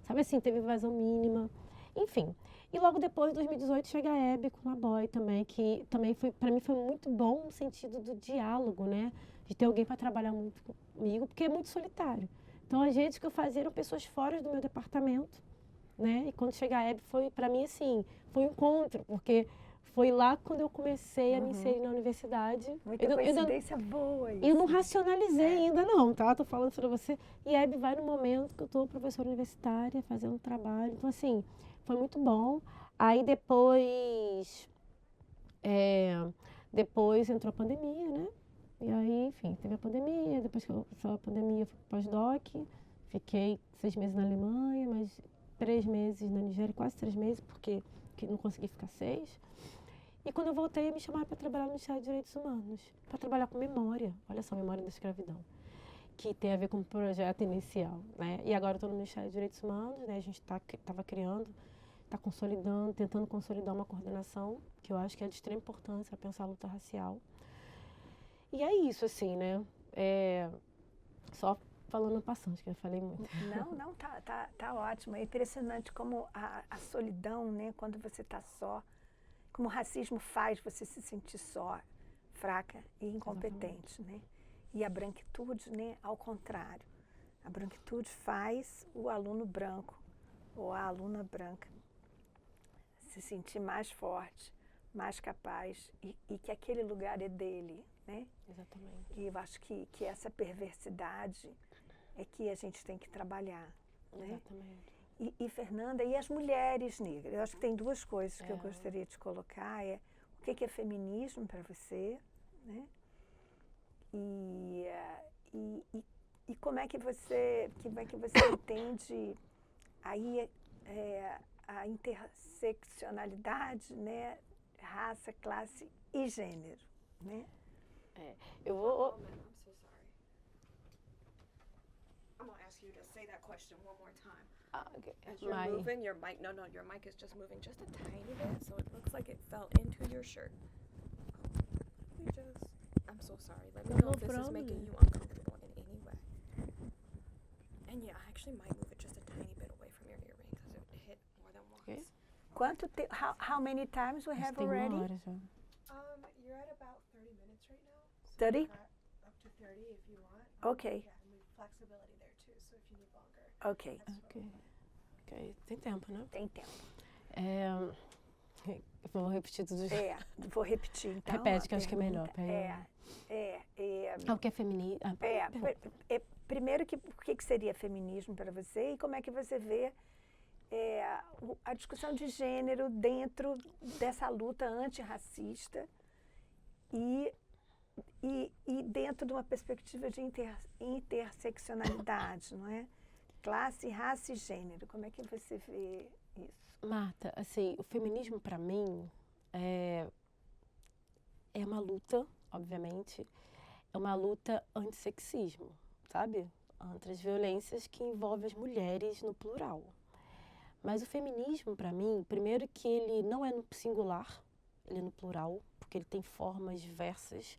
Sabe assim, teve evasão mínima, enfim. E logo depois, em 2018, chega a Hebe com a Boy também, que também foi, para mim foi muito bom no sentido do diálogo, né? De ter alguém para trabalhar muito comigo, porque é muito solitário. Então, as redes que eu fazia eram pessoas fora do meu departamento, né? E quando chega a Hebe, foi, para mim, assim, foi um encontro, porque foi lá quando eu comecei a me inserir na universidade. Muita coincidência boa isso. Eu não racionalizei ainda não, tá? Tô falando para você. E a Hebe vai no momento que eu tô professora universitária, fazendo um trabalho. Então, assim, foi muito bom. Aí depois entrou a pandemia, né? E aí, enfim, teve a pandemia. Depois que passou a pandemia, fui pro pós-doc. Fiquei 6 meses na Alemanha, mas 3 meses na Nigéria, quase 3 meses, porque não consegui ficar 6. E quando eu voltei, me chamaram para trabalhar no Ministério dos Direitos Humanos, para trabalhar com memória, olha só, memória da escravidão, que tem a ver com o projeto inicial, né? E agora eu estou no Ministério dos Direitos Humanos, né? A gente estava criando, está consolidando, tentando consolidar uma coordenação, que eu acho que é de extrema importância para pensar a luta racial. E é isso, assim, né? Só falando passante, que eu falei muito. Não, tá ótimo. É impressionante como a solidão, né? Quando você está só, como o racismo faz você se sentir só, fraca e incompetente, né? E a branquitude, né, ao contrário. A branquitude faz o aluno branco ou a aluna branca se se sentir mais forte, mais capaz e que aquele lugar é dele, né? Exatamente. E eu acho que essa perversidade é que a gente tem que trabalhar, né? Exatamente. E Fernanda, e as mulheres negras? Eu acho que tem duas coisas que eu gostaria de colocar. O que é feminismo para você, né? E como é que você entende aí a interseccionalidade, né? Raça, classe e gênero, né? Eu vou... I'm so sorry. I'm gonna ask you to say that question one more time. As you're moving, your mic, your mic is just moving just a tiny bit, so it looks like it fell into your shirt. I'm so sorry. Let me know if this is making you uncomfortable in any way. And yeah, I actually might move it just a tiny bit away from your earring because it hit more than once. Okay. How many times we have Tem uma already? hora já. You're at about 30 minutes right now. So 30? you've got up to 30 if you want. Okay. Yeah, and there's flexibility there too, so if you need longer. Ok, Ok. Tem tempo, né? tem tempo. Vou repetir tudo. Vou repetir então. Repete, que eu acho que é melhor. O que é feminismo? Primeiro, o que seria feminismo para você e como é que você vê a discussão de gênero dentro dessa luta antirracista e dentro de uma perspectiva de interseccionalidade, não é? Classe, raça e gênero. Como é que você vê isso? Marta, assim, o feminismo para mim é uma luta, obviamente, é uma luta antissexismo, sabe? Contra as violências que envolvem as mulheres no plural. Mas o feminismo, para mim, primeiro que ele não é no singular, ele é no plural, porque ele tem formas diversas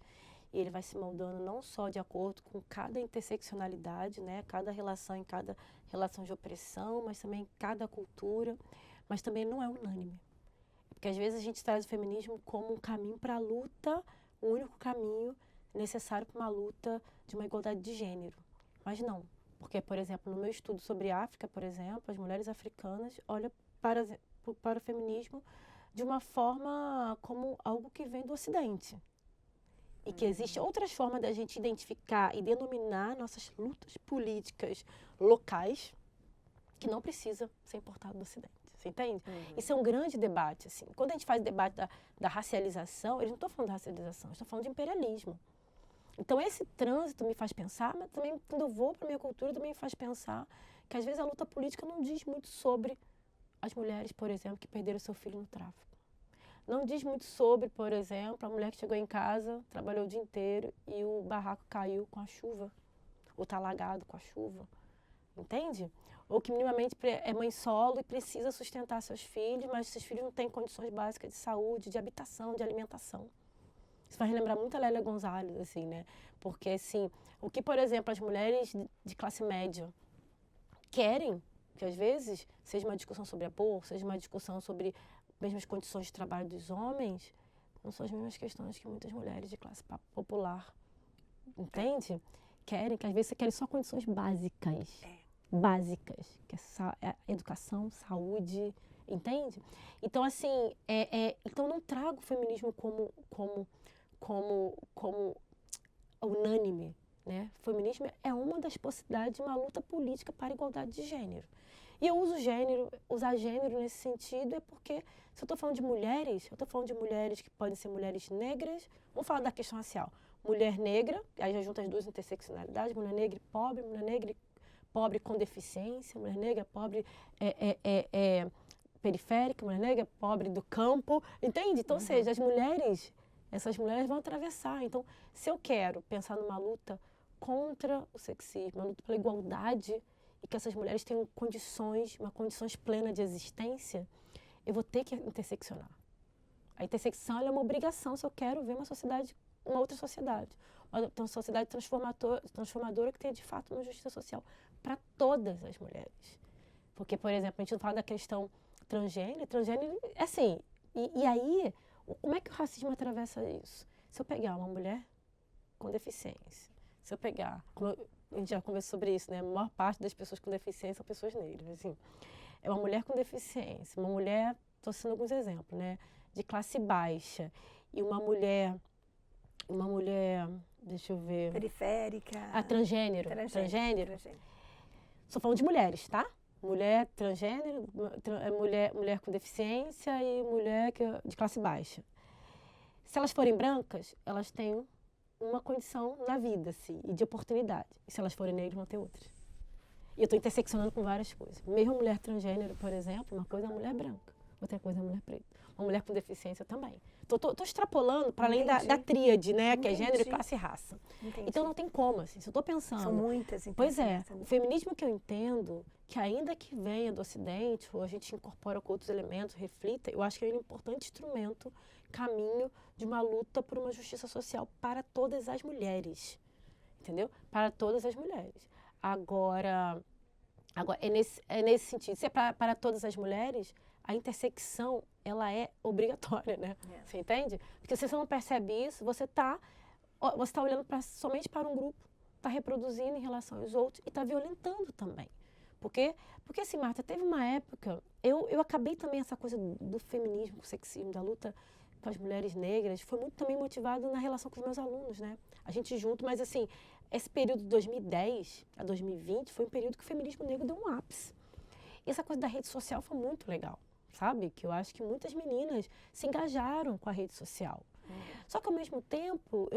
e ele vai se moldando não só de acordo com cada interseccionalidade, né? Cada relação de opressão, mas também cada cultura, mas também não é unânime. Porque às vezes a gente traz o feminismo como um caminho para a luta, o único caminho necessário para uma luta de uma igualdade de gênero. Mas não, porque, por exemplo, no meu estudo sobre África, por exemplo, as mulheres africanas olham para o feminismo de uma forma como algo que vem do Ocidente. E que existem outras formas da gente identificar e denominar nossas lutas políticas locais que não precisa ser importado do Ocidente. Você entende? Isso é um grande debate. Assim. Quando a gente faz debate da racialização, eles não estão falando de racialização, eles estão falando de imperialismo. Então, esse trânsito me faz pensar, mas também, quando eu vou para a minha cultura, também me faz pensar que, às vezes, a luta política não diz muito sobre as mulheres, por exemplo, que perderam seu filho no tráfico. Não diz muito sobre, por exemplo, a mulher que chegou em casa, trabalhou o dia inteiro e o barraco caiu com a chuva, ou está alagado com a chuva. Entende? Ou que minimamente é mãe solo e precisa sustentar seus filhos, mas seus filhos não têm condições básicas de saúde, de habitação, de alimentação. Isso vai relembrar muito a Lélia Gonzalez, assim, né? Porque, assim, o que, por exemplo, as mulheres de classe média querem, que às vezes seja uma discussão sobre aborto, seja uma discussão sobre mesmas condições de trabalho dos homens, não são as mesmas questões que muitas mulheres de classe popular, entende? Querem, que às vezes querem só condições básicas. Básicas, que é educação, saúde, entende? Então, assim, então não trago o feminismo como unânime, né? O feminismo é uma das possibilidades de uma luta política para a igualdade de gênero. E eu usar gênero nesse sentido é porque, se eu estou falando de mulheres, eu estou falando de mulheres que podem ser mulheres negras, vamos falar da questão racial. Mulher negra, aí já junta as duas interseccionalidades, mulher negra e mulher negra pobre com deficiência, mulher negra pobre periférica, mulher negra pobre do campo, entende? Então, ou seja, essas mulheres vão atravessar. Então, se eu quero pensar numa luta contra o sexismo, uma luta pela igualdade e que essas mulheres tenham condições plenas de existência, eu vou ter que interseccionar. A intersecção é uma obrigação se eu quero ver uma outra sociedade. Uma sociedade transformadora que tenha, de fato, uma justiça social para todas as mulheres. Porque, por exemplo, a gente não fala da questão transgênero, assim, e aí, como é que o racismo atravessa isso? Se eu pegar uma mulher com deficiência, se eu pegar, a gente já conversou sobre isso, né? A maior parte das pessoas com deficiência são pessoas negras, assim. É uma mulher com deficiência, uma mulher estou citando alguns exemplos, né? De classe baixa e uma mulher, deixa eu ver, Periférica. transgênero. Estou falando de mulheres, tá? Mulher transgênero, mulher com deficiência e mulher de classe baixa. Se elas forem brancas, elas têm uma condição na vida, assim, e de oportunidade. E se elas forem negras, vão ter outras. E eu estou interseccionando com várias coisas. Mesmo mulher transgênero, por exemplo, uma coisa é a mulher branca, outra coisa é a mulher preta. Uma mulher com deficiência também. Estou extrapolando para além da tríade, né? Que é gênero, classe e raça. Então não tem como, assim. Se eu estou pensando... São muitas, Pois é. O feminismo que eu entendo, que ainda que venha do Ocidente, ou a gente incorpora com outros elementos, reflita, eu acho que é um importante instrumento, caminho de uma luta por uma justiça social para todas as mulheres. Entendeu? Para todas as mulheres. Agora é nesse sentido. Se é para todas as mulheres, a intersecção, ela é obrigatória, né? Você entende? Porque se você não percebe isso, você tá olhando somente para um grupo, está reproduzindo em relação aos outros e está violentando também. Porque assim, Marta, teve uma época, eu acabei também essa coisa do feminismo, do sexismo, da luta com as mulheres negras, foi muito também motivado na relação com os meus alunos, né? A gente junto, mas assim, esse período de 2010 a 2020 foi um período que o feminismo negro deu um ápice. E essa coisa da rede social foi muito legal, sabe? Que eu acho que muitas meninas se engajaram com a rede social. Só que ao mesmo tempo,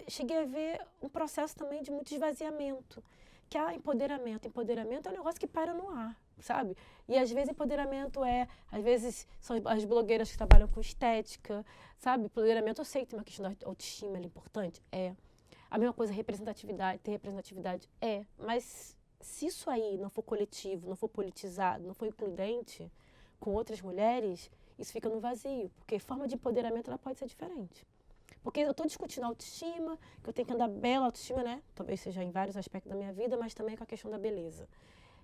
cheguei a ver um processo também de muito esvaziamento. Que empoderamento. Empoderamento é um negócio que para no ar, sabe? E às vezes empoderamento às vezes são as blogueiras que trabalham com estética, sabe? Empoderamento, eu sei que tem uma questão da autoestima, é importante, A mesma coisa, ter representatividade, mas se isso aí não for coletivo, não for politizado, não for includente com outras mulheres, isso fica no vazio, porque forma de empoderamento ela pode ser diferente. Porque eu estou discutindo autoestima, que eu tenho que andar bela autoestima, né? Talvez seja em vários aspectos da minha vida, mas também com a questão da beleza.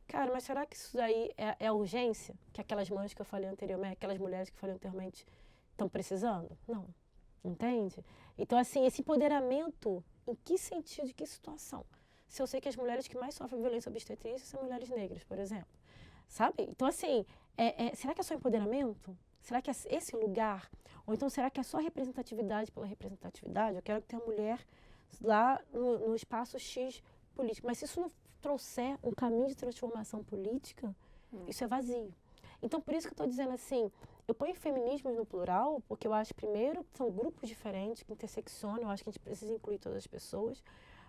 Cara, mas será que isso daí é a urgência que aquelas mães que eu falei anteriormente, aquelas mulheres que eu falei anteriormente estão precisando? Não. Entende? Então, assim, esse empoderamento, em que sentido, de que situação? Se eu sei que as mulheres que mais sofrem violência obstetrícia são mulheres negras, por exemplo. Sabe? Então, assim, será que é só empoderamento? Será que é esse lugar? Ou então, será que é só representatividade pela representatividade? Eu quero que tenha mulher lá no espaço X político. Mas se isso não trouxer um caminho de transformação política, isso é vazio. Então, por isso que eu estou dizendo assim, eu ponho feminismos no plural, porque eu acho, primeiro, que são grupos diferentes, que interseccionam, eu acho que a gente precisa incluir todas as pessoas,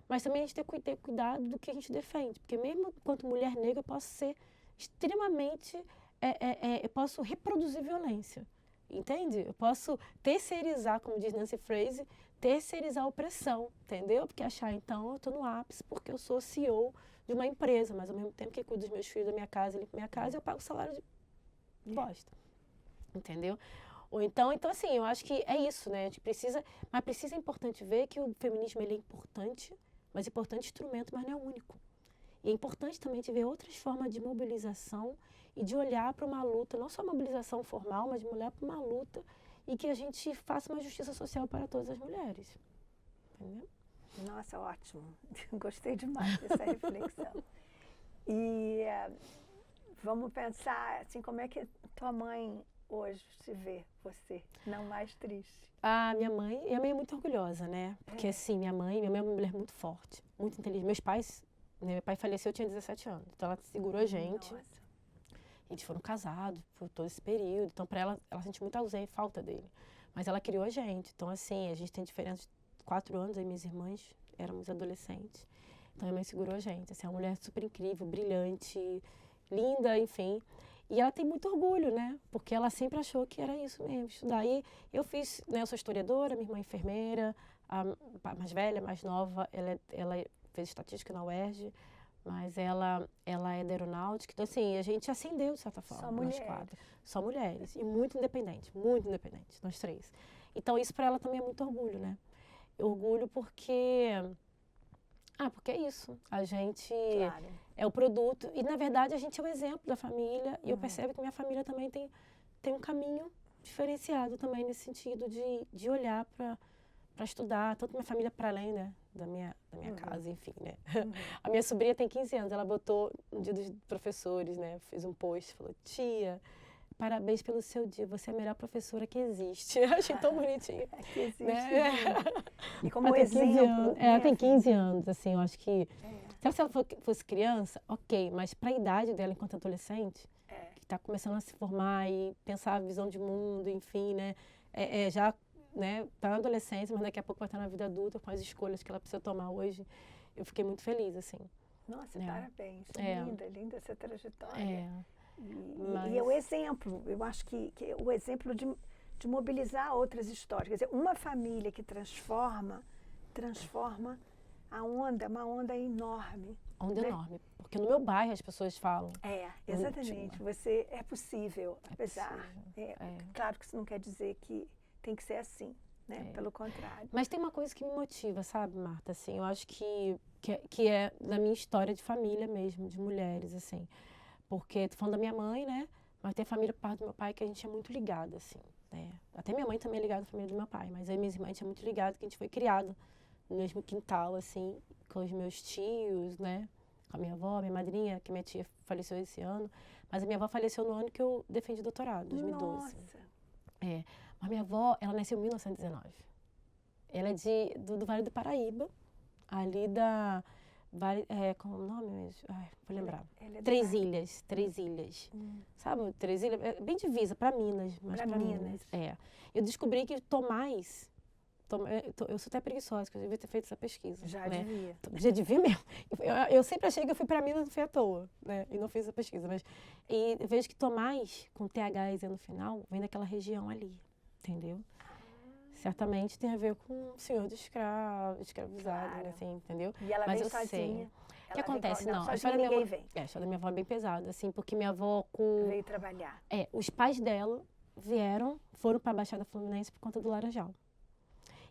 mas também a gente tem que ter cuidado do que a gente defende, porque mesmo enquanto mulher negra, eu posso ser extremamente, eu posso reproduzir violência, entende? Eu posso terceirizar, como diz Nancy Fraser, terceirizar a opressão, entendeu? Porque achar, então, eu estou no ápice porque eu sou CEO de uma empresa, mas ao mesmo tempo que cuido dos meus filhos, da minha casa, limpo minha casa, eu pago salário de bosta, entendeu? Ou então assim, eu acho que é isso, né? A gente precisa, é importante ver que o feminismo ele é importante, mas importante instrumento, mas não é o único. E é importante também de ver outras formas de mobilização e de olhar para uma luta, não só mobilização formal, mas de olhar para uma luta e que a gente faça uma justiça social para todas as mulheres. Entendeu? Nossa, ótimo. Gostei demais dessa reflexão. E vamos pensar, assim, como é que tua mãe hoje se vê, você, não mais triste? Minha mãe é muito orgulhosa, né? Porque assim, minha mãe é uma mulher muito forte, muito inteligente. Meus pais, né, meu pai faleceu, eu tinha 17 anos, então ela segurou a gente. Nossa. A gente foram casados por todo esse período, então para ela sentiu muita ausência, falta dele. Mas ela criou a gente, então assim, a gente tem diferença de 4 anos, aí minhas irmãs éramos adolescentes. Então minha mãe segurou a gente, assim, é uma mulher super incrível, brilhante, linda, enfim. E ela tem muito orgulho, né? Porque ela sempre achou que era isso mesmo, estudar. E eu fiz, né? Eu sou historiadora, minha irmã é enfermeira, a mais velha, a mais nova, ela fez estatística na UERJ, mas ela é da aeronáutica. Então, assim, a gente ascendeu, de certa forma, nós 4. Só mulheres. E muito independentes, nós 3. Então, isso para ela também é muito orgulho, né? Orgulho porque é isso. A gente é o produto. E, na verdade, a gente é o exemplo da família. E eu percebo que minha família também tem um caminho diferenciado também nesse sentido de olhar para estudar. Tanto minha família para além, né, da minha casa, enfim, né. A minha sobrinha tem 15 anos. Ela botou no dia dos professores, né, fez um post, falou, tia, parabéns pelo seu dia, você é a melhor professora que existe. Eu achei tão bonitinho. Que existe. Né? E como Ela tem 15 exemplo. anos. né, Ela tem assim, 15 anos, assim, eu acho que... Se ela fosse criança, ok, mas para a idade dela enquanto adolescente, que está começando a se formar e pensar a visão de mundo, enfim, né? Já tá na adolescência, mas daqui a pouco vai estar na vida adulta com as escolhas que ela precisa tomar hoje. Eu fiquei muito feliz, assim. Nossa, É. parabéns. Linda essa trajetória. E é o exemplo, eu acho que o exemplo de mobilizar outras histórias. Quer dizer, uma família que transforma a onda, uma onda enorme. Onda né? enorme. Porque no meu bairro as pessoas falam. Exatamente. É possível, apesar. Claro que isso não quer dizer que tem que ser assim, né? Pelo contrário. Mas tem uma coisa que me motiva, sabe, Marta? Assim, eu acho que é da minha história de família mesmo, de mulheres, assim. Porque, tô falando da minha mãe, né? Mas tem a família por parte do meu pai que a gente é muito ligada, assim. Né? Até minha mãe também é ligada à família do meu pai. Mas eu e minhas irmãs a gente é muito ligada, que a gente foi criado no mesmo quintal, assim, com os meus tios, né? Com a minha avó, minha madrinha, que minha tia faleceu esse ano. Mas a minha avó faleceu no ano que eu defendi doutorado, 2012. Nossa! Mas minha avó, ela nasceu em 1919. Ela é do Vale do Paraíba, ali da... como é o nome mesmo? Vou lembrar. Três Ilhas. Sabe, Três Ilhas? É bem divisa, para Minas. Para Minas. Eu descobri que Tomás... Eu sou até preguiçosa, porque eu devia ter feito essa pesquisa. Já né? devia. Já devia mesmo. Eu sempre achei que eu fui para Minas, não fui à toa, né? E não fiz essa pesquisa. E vejo que Tomás, com THZ no final, vem daquela região ali, entendeu? Certamente tem a ver com o senhor de escravizado, Claro. assim, entendeu? E ela Mas veio eu sozinha. sei. O que acontece? Não, a história da minha avó, a história da minha avó é bem pesada, assim, porque minha avó veio trabalhar. Os pais dela foram para a Baixada Fluminense por conta do Laranjal.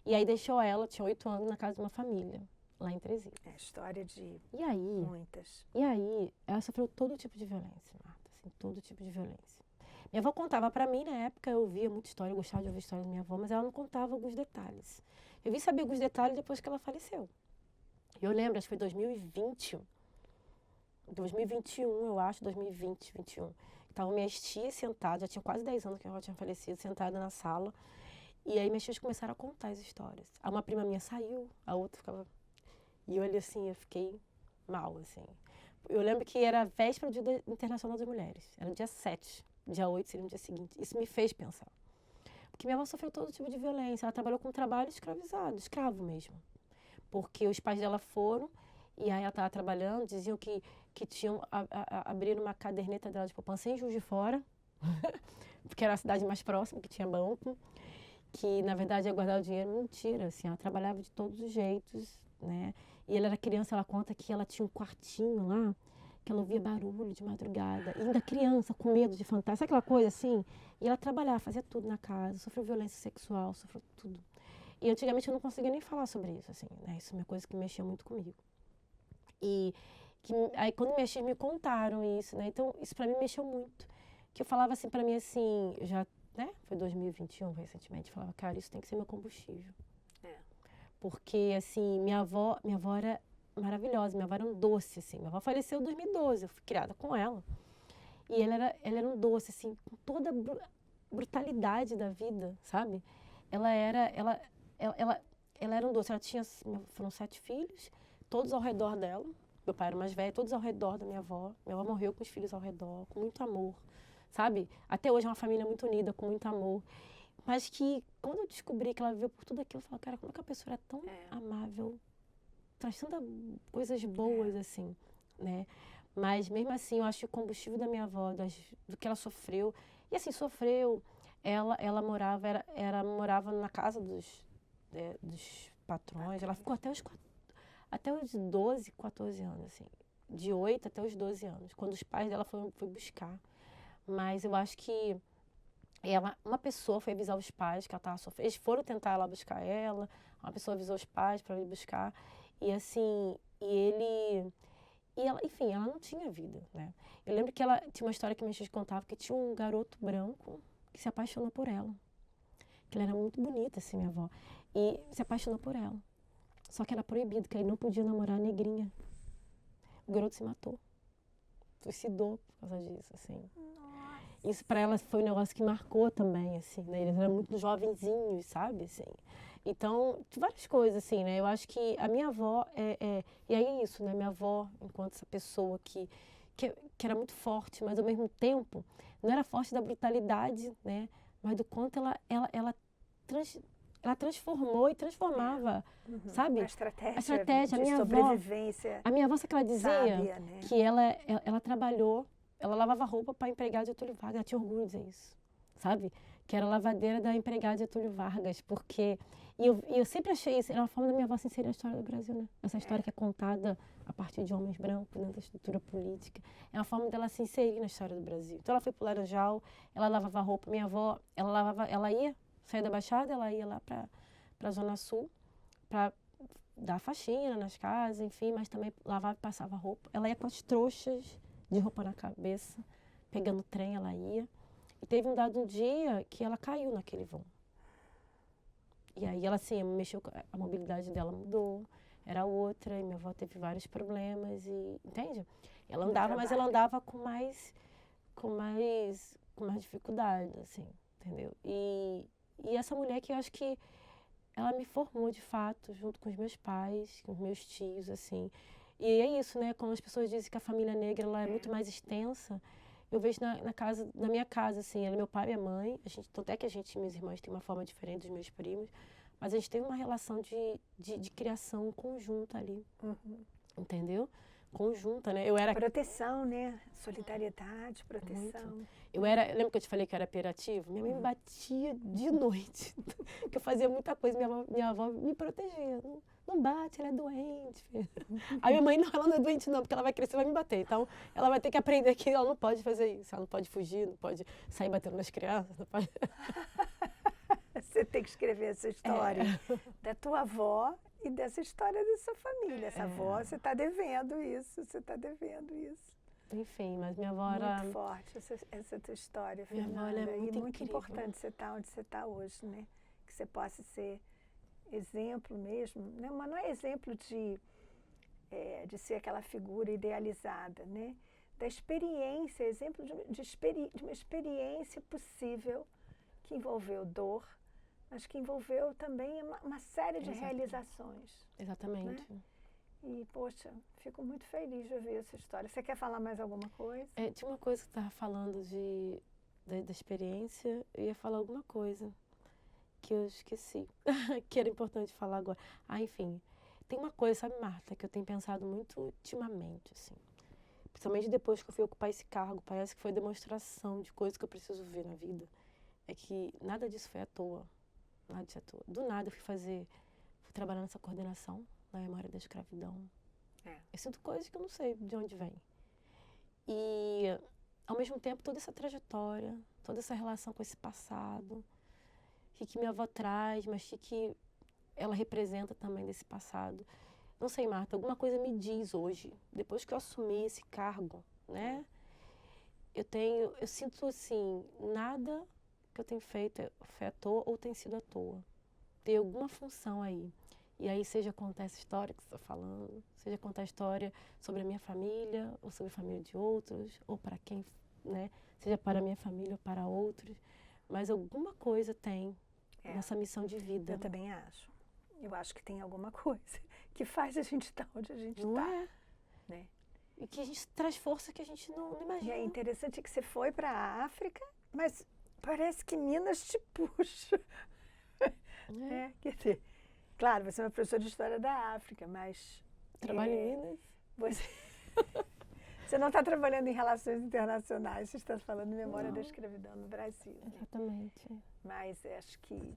E aí deixou ela, tinha 8 anos, na casa de uma família, lá em Três Ilhas. História de muitas. E aí, ela sofreu todo tipo de violência, Marta, assim, todo tipo de violência. Minha avó contava para mim, na época eu ouvia muita história, eu gostava de ouvir a história da minha avó, mas ela não contava alguns detalhes. Eu vim saber alguns detalhes depois que ela faleceu. Eu lembro, acho que foi 2021, eu acho, 2020, 2021. Estavam minhas tias sentadas, já tinha quase 10 anos que a avó tinha falecido, sentada na sala. E aí minhas tias começaram a contar as histórias. Uma prima minha saiu, a outra ficava... E eu ali assim, eu fiquei mal, assim. Eu lembro que era a véspera do Dia Internacional das Mulheres. Era dia 7, dia 8 seria no dia seguinte. Isso me fez pensar. Porque minha avó sofreu todo tipo de violência. Ela trabalhou com trabalho escravizado, escravo mesmo. Porque os pais dela foram, e aí ela estava trabalhando, diziam que tinham abriram uma caderneta dela de poupança em Juiz de Fora, porque era a cidade mais próxima, que tinha banco. Que, na verdade, ia guardar o dinheiro. Mentira, assim, ela trabalhava de todos os jeitos, né? E ela era criança, ela conta que ela tinha um quartinho lá, que ela ouvia barulho de madrugada. E ainda criança, com medo de fantasma, sabe aquela coisa assim? E ela trabalhava, fazia tudo na casa, sofreu violência sexual, sofreu tudo. E antigamente eu não conseguia nem falar sobre isso, assim, né? Isso é uma coisa que mexia muito comigo. Aí quando minhas tias me contaram isso, né? Então, isso pra mim mexeu muito. Que eu falava assim pra mim, assim, né? Foi 2021, recentemente, falava, cara, isso tem que ser meu combustível. Porque, assim, minha avó era maravilhosa, minha avó era um doce, assim. Minha avó faleceu em 2012, eu fui criada com ela. E ela era um doce, assim, com toda a brutalidade da vida, sabe? Ela era um doce, foram 7 filhos, todos ao redor dela. Meu pai era mais velho, todos ao redor da minha avó. Minha avó morreu com os filhos ao redor, com muito amor. Sabe? Até hoje é uma família muito unida, com muito amor. Mas que, quando eu descobri que ela viveu por tudo aquilo, eu falei, cara, como é que a pessoa é tão amável? Traz tantas coisas boas, assim, né? Mas, mesmo assim, eu acho que o combustível da minha avó, do que ela sofreu... E, assim, sofreu... Ela morava na casa dos patrões. Ela ficou até os 12, 14 anos, assim. De 8 até os 12 anos. Quando os pais dela foram buscar. Mas eu acho que uma pessoa foi avisar os pais que ela estava sofrendo. Eles foram tentar ela buscar ela. Uma pessoa avisou os pais para ir buscar. E assim, ela, enfim, ela não tinha vida, né? Eu lembro que ela tinha uma história que minha tia contava que tinha um garoto branco que se apaixonou por ela. Que ela era muito bonita, assim, minha avó. E se apaixonou por ela. Só que era proibido, que ele não podia namorar a negrinha. O garoto se matou. Suicidou por causa disso, assim. Nossa. isso para ela foi um negócio que marcou também, assim, né? Eles eram muito jovenzinhos, sabe, assim. Então, várias coisas, assim, né? Eu acho que a minha avó e aí é isso, né? Minha avó, enquanto essa pessoa que era muito forte, mas ao mesmo tempo não era forte da brutalidade, né? Mas do quanto trans, ela transformou e transformava, sabe? Uma estratégia, A estratégia, de sobrevivência a minha avó, sabe que ela dizia? sábia, né? Que ela trabalhou, ela lavava roupa para empregada de Getúlio Vargas, ela tinha orgulho de dizer isso, sabe? Que era lavadeira da empregada de Getúlio Vargas, porque... E eu sempre achei isso, era uma forma da minha avó se inserir na história do Brasil, né? Essa história que é contada a partir de homens brancos, dentro da estrutura política. É uma forma dela se inserir na história do Brasil. Então ela foi pro Laranjal, ela lavava roupa. Minha avó, ela ia sair da Baixada, ela ia lá para a Zona Sul, para dar faxina nas casas, enfim, mas também lavava e passava roupa. Ela ia com as trouxas de roupa na cabeça, pegando trem, ela ia. E teve um dia que ela caiu naquele vão. E aí ela, assim, mexeu, a mobilidade dela mudou, era outra, e minha avó teve vários problemas, e, entende? Ela andava, mas ela andava com mais dificuldade, assim, entendeu? E essa mulher que eu acho que ela me formou, de fato, junto com os meus pais, com os meus tios, assim. E é isso, né? Quando as pessoas dizem que a família negra ela é muito mais extensa, eu vejo na minha casa, assim, ela é meu pai e minha mãe, tanto é que minhas irmãs têm uma forma diferente dos meus primos, mas a gente teve uma relação de criação conjunta ali, entendeu? Conjunta, né? Proteção, né? Solidariedade, proteção. Muito. Lembra que eu te falei que eu era hiperativo? Minha mãe me batia de noite, que eu fazia muita coisa, minha avó me protegia. Não bate, ela é doente. Aí minha mãe, não, ela não é doente não, porque ela vai crescer e vai me bater. Então, ela vai ter que aprender que ela não pode fazer isso. Ela não pode fugir, não pode sair batendo nas crianças. Não pode... Você tem que escrever essa história da tua avó e dessa história da sua família. Essa avó, você está devendo isso, Enfim, mas minha avó era... Muito forte essa tua história, Minha avó Fernanda. é muito muito incrível. importante você estar onde você está hoje, né? Que você possa ser exemplo mesmo, né? Mas não é exemplo de ser aquela figura idealizada, né? Da experiência, exemplo de uma experiência possível que envolveu dor, mas que envolveu também uma série de realizações. Exatamente. Né? E, poxa, fico muito feliz de ouvir essa história. Você quer falar mais alguma coisa? Tinha uma coisa que você estava falando da experiência, eu ia falar alguma coisa que eu esqueci, que era importante falar agora. Enfim, tem uma coisa, sabe, Marta, que eu tenho pensado muito ultimamente, assim. Principalmente depois que eu fui ocupar esse cargo, parece que foi demonstração de coisas que eu preciso ver na vida. É que nada disso foi à toa. Nada disso é à toa. Do nada eu fui trabalhar nessa coordenação na memória da escravidão. Eu sinto coisas que eu não sei de onde vem. E, ao mesmo tempo, toda essa trajetória, toda essa relação com esse passado, que minha avó traz, mas que ela representa também desse passado. Não sei, Marta, alguma coisa me diz hoje, depois que eu assumi esse cargo, né? Eu sinto assim, nada que eu tenho feito foi à toa ou tem sido à toa. Tem alguma função aí. E aí, seja contar essa história que você está falando, seja contar a história sobre a minha família, ou sobre a família de outros, ou para quem, né? Seja para a minha família ou para outros. Mas alguma coisa tem nessa missão de vida. Eu também acho. Eu acho que tem alguma coisa que faz a gente estar onde a gente está. Não é? Né? E que a gente traz força que a gente não imagina. E é interessante que você foi para a África, mas parece que Minas te puxa. Quer dizer, claro, você é uma professora de História da África, mas... Trabalho em Minas. Você não está trabalhando em relações internacionais, você está falando em memória da escravidão no Brasil. Né? Exatamente. Mas acho que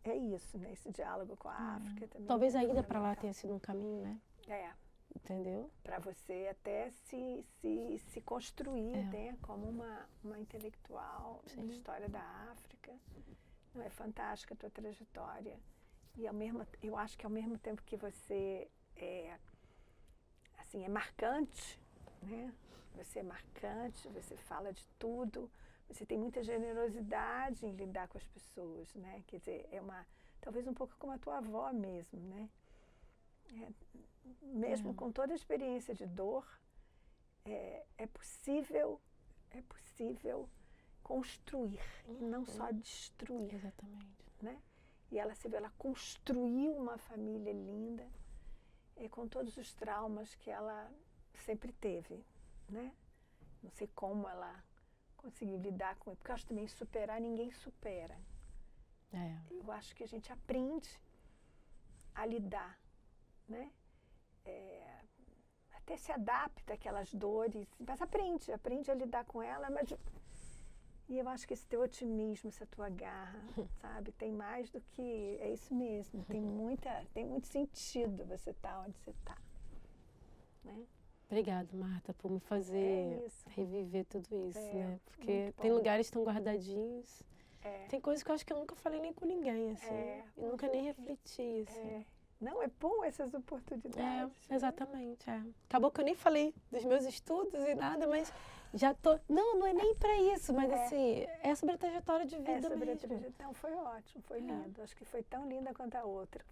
é isso, né? Esse diálogo com a África também. Talvez a ida para lá tenha sido um caminho, né? Entendeu? Para você até se construir, né? Como uma intelectual da história da África. Não é fantástica a tua trajetória. E eu acho que ao mesmo tempo que você é marcante, né? Você é marcante, você fala de tudo, você tem muita generosidade em lidar com as pessoas, né? Quer dizer, talvez um pouco como a tua avó mesmo, né? Mesmo com toda a experiência de dor, é possível é possível construir e não só destruir, Exatamente. né? E ela construiu uma família linda, com todos os traumas que ela sempre teve, né? Não sei como ela conseguiu lidar com isso, porque eu acho também superar, ninguém supera. Eu acho que a gente aprende a lidar, né? Até se adapta àquelas dores, mas aprende a lidar com ela, mas... E eu acho que esse teu otimismo, essa tua garra, sabe, tem mais do que... É isso mesmo, tem muito sentido você estar onde você está, né? Obrigada, Marta, por me fazer reviver tudo isso, né? Porque tem lugares tão guardadinhos, tem coisas que eu acho que eu nunca falei nem com ninguém, assim, e nunca nem refleti, assim. Não, é bom essas oportunidades. Exatamente, Acabou que eu nem falei dos meus estudos e nada, mas já tô... Não é nem para isso, mas assim, é sobre a trajetória de vida mesmo. Então foi ótimo, foi lindo. Acho que foi tão linda quanto a outra.